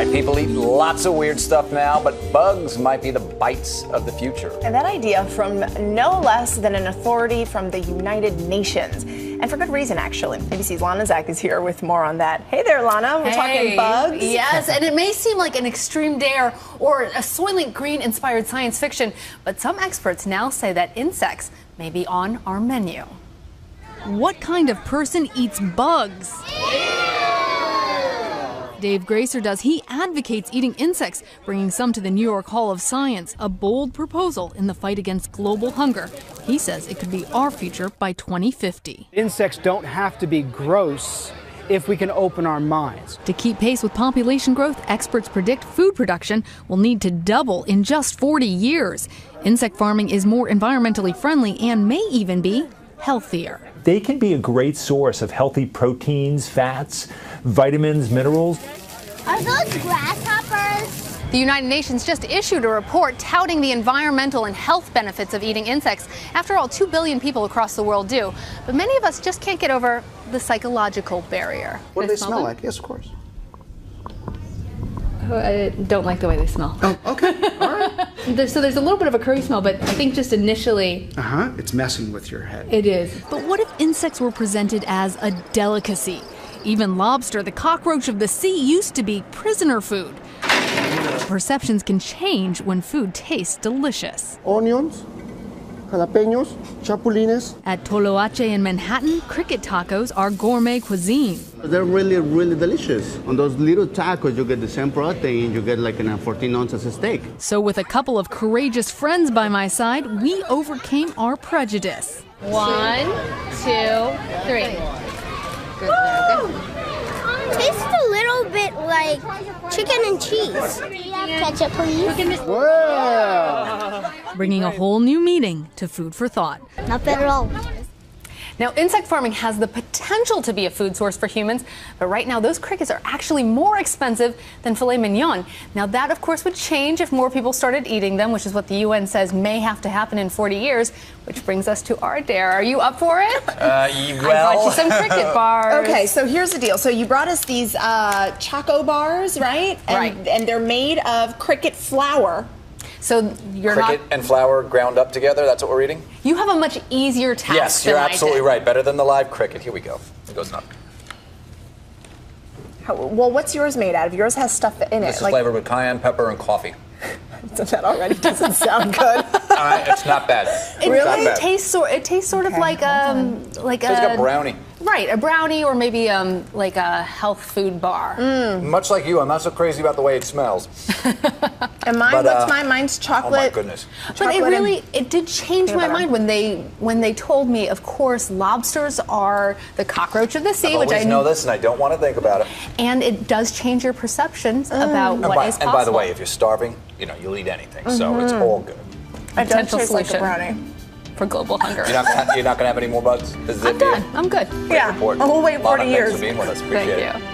right, people eat lots of weird stuff now, but bugs might be the bites of the future. And that idea from no less than an authority from the United Nations. And for good reason, actually. ABC's Lana Zak is here with more on that. Hey there, Lana. We're talking bugs. Yes, and it may seem like an extreme dare or a Soylent Green-inspired science fiction, but some experts now say that insects may be on our menu. What kind of person eats bugs? Dave Gracer does. He advocates eating insects, bringing some to the New York Hall of Science, a bold proposal in the fight against global hunger. He says it could be our future by 2050. Insects don't have to be gross if we can open our minds. To keep pace with population growth, experts predict food production will need to double in just 40 years. Insect farming is more environmentally friendly and may even be healthier. They can be a great source of healthy proteins, fats, vitamins, minerals. Are those grasshoppers? The United Nations just issued a report touting the environmental and health benefits of eating insects. After all, 2 billion people across the world do. But many of us just can't get over the psychological barrier. What do they smell like? Yes, of course. I don't like the way they smell. Oh, okay. All right. So there's a little bit of a curry smell, but I think just initially... It's messing with your head. It is. But what if insects were presented as a delicacy? Even lobster, the cockroach of the sea, used to be prisoner food. Perceptions can change when food tastes delicious. Onions, jalapenos, chapulines. At Toloache in Manhattan, cricket tacos are gourmet cuisine. They're really, really delicious. On those little tacos, you get the same protein, you get like 14 ounces of steak. So with a couple of courageous friends by my side, we overcame our prejudice. 1, 2, 3. Tastes a little bit like chicken and cheese. Ketchup, please. Wow. Bringing a whole new meaning to food for thought. Not bad at all. Now, insect farming has the potential to be a food source for humans, but right now those crickets are actually more expensive than filet mignon. Now, that, of course, would change if more people started eating them, which is what the UN says may have to happen in 40 years, which brings us to our dare. Are you up for it? Well... I brought you some cricket bars. Okay, so here's the deal. So you brought us these Choco bars, right? And they're made of cricket flour. So you're cricket and flour ground up together, that's what we're eating? You have a much easier task. Yes, you're absolutely right. Better than the live cricket. Here we go. It goes up. Well, what's yours made out of? Yours has stuff in it. This is flavored with cayenne pepper and coffee. That already doesn't sound good. It's not bad. Really? It tastes sort of like It's like a brownie. Right, a brownie or maybe like a health food bar. Much like you, I'm not so crazy about the way it smells. And mine, what's mine? Mine's chocolate. Oh my goodness. But it did change my mind when they told me, of course, lobsters are the cockroach of the sea, I always know this and I don't want to think about it. And it does change your perceptions about what is possible. And by the way, if you're starving, you'll eat anything, so it's all good. Potential solution like a brownie for global hunger. You're not going to have any more bugs? I'm done. I'm good. Yeah. Report. We'll wait 40 years. Thanks for being with us. Appreciate it. Thank you.